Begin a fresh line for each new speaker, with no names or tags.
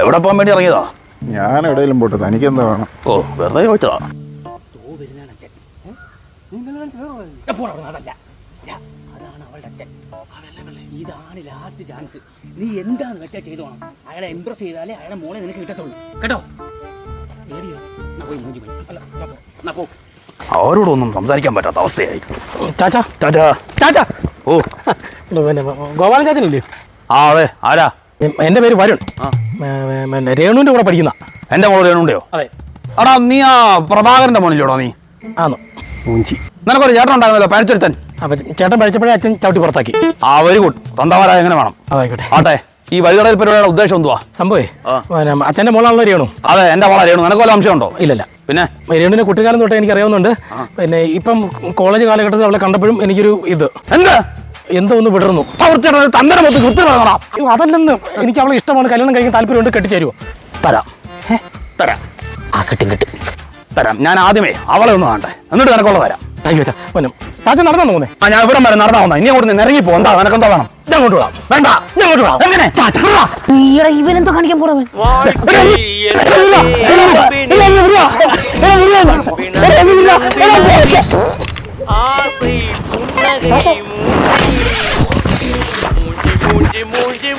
എവിടെ പോകാൻ വേണ്ടി ഇറങ്ങിയതാ?
ഞാൻ എവിടെയെങ്കിലും പോട്ടെ, തനിക്ക് എന്താ വേണം?
ഓ, വെറുതെ ചോദിച്ചതാ.
ഇതാണ് ലാസ്റ്റ് ചാൻസ്. നീ എന്താന്ന് വെച്ചാൽ ചെയ്തു പോകണം. അയാളെ ഇംപ്രസ് ചെയ്താലേ അയാളെ മോളെ നിനക്ക് കിട്ടത്തുള്ളൂ കേട്ടോ.
അവരോടൊന്നും സംസാരിക്കാൻ പറ്റാത്ത അവസ്ഥയായി.
ചാച്ചാ
ടാറ്റാ.
ചാച്ചാ
ഓ,
പിന്നെ ഗോപാലൻ ചാച്ചനില്ലേ?
ആ അതെ. ആരാ?
എൻ്റെ പേര് വരുൺ. രേണുവിൻ്റെ കൂടെ പഠിക്കുന്ന.
എന്റെ മോള് രേണുണ്ടോ?
അതെ.
എടാ, നീ ആ പ്രഭാകരന്റെ മോനില്ലോടാ നീ?
ആണോ?
നിനക്കൊരു ചേട്ടൻ ഉണ്ടായിരുന്നല്ലോ, പഴച്ചൊരുത്തൻ.
അപ്പം ചേട്ടൻ പഠിച്ചപ്പോഴേ അച്ഛൻ ചവിട്ടി പുറത്താക്കി.
ആ, വെരി ഗുഡ്. തന്തവാരാ എങ്ങനെ വേണം?
അതായിക്കോട്ടെ.
ആട്ടെ, ഈ വഴികടൽ പരിപാടിയുടെ ഉദ്ദേശം എന്തുവാ?
സംഭവേ അച്ഛൻ്റെ മോളാണല്ലോ രേണു.
അതെ, എന്റെ മോളാ രേണു. നിനക്ക് വല്ല അംശമുണ്ടോ?
ഇല്ലല്ല.
പിന്നെ
രേണുവിനെ കുട്ടിക്കാലം തൊട്ടേ എനിക്ക് അറിയാവുന്നുണ്ട്. പിന്നെ ഇപ്പം കോളേജ് കാലഘട്ടത്തിൽ അവളെ കണ്ടപ്പോഴും എനിക്കൊരു എന്തോ ഒന്ന് വിടർന്നു.
തന്തര മൊത്തം കുത്തി നടക്കണം.
അതല്ലെന്ന്, എനിക്ക് അവളെ ഇഷ്ടമാണ്, കല്യാണം കഴിക്കാൻ താല്പര്യമുണ്ട്, കെട്ടിച്ചേരുവോ?
തരാം. തരാം. ആ, കിട്ടും. തരാം. ഞാൻ ആദ്യമേ അവളെ ഒന്ന് കാണട്ടെ, എന്നിട്ട് നിനക്കുള്ള തരാം.
അയ്യോ ചാച്ച നടന്നാ പോകുന്നേ?
ആ, ഞാൻ ഇവിടെ വരെ നടന്നാ വന്നാ. ഇനി അങ്ങോട്ട് ഇറങ്ങി പോ. എന്താ നിനക്കെന്താ വേണം?
ഇങ്ങോട്ട് വിടാം.
വേണ്ട, ഇങ്ങോട്ട് വിടാം. എങ്ങനെ?
ഇവനെന്തോ കാണിക്കാൻ പോണവൻ.
ஆசை புன்னகை மூஞ்சி மூஞ்சி மூஞ்சி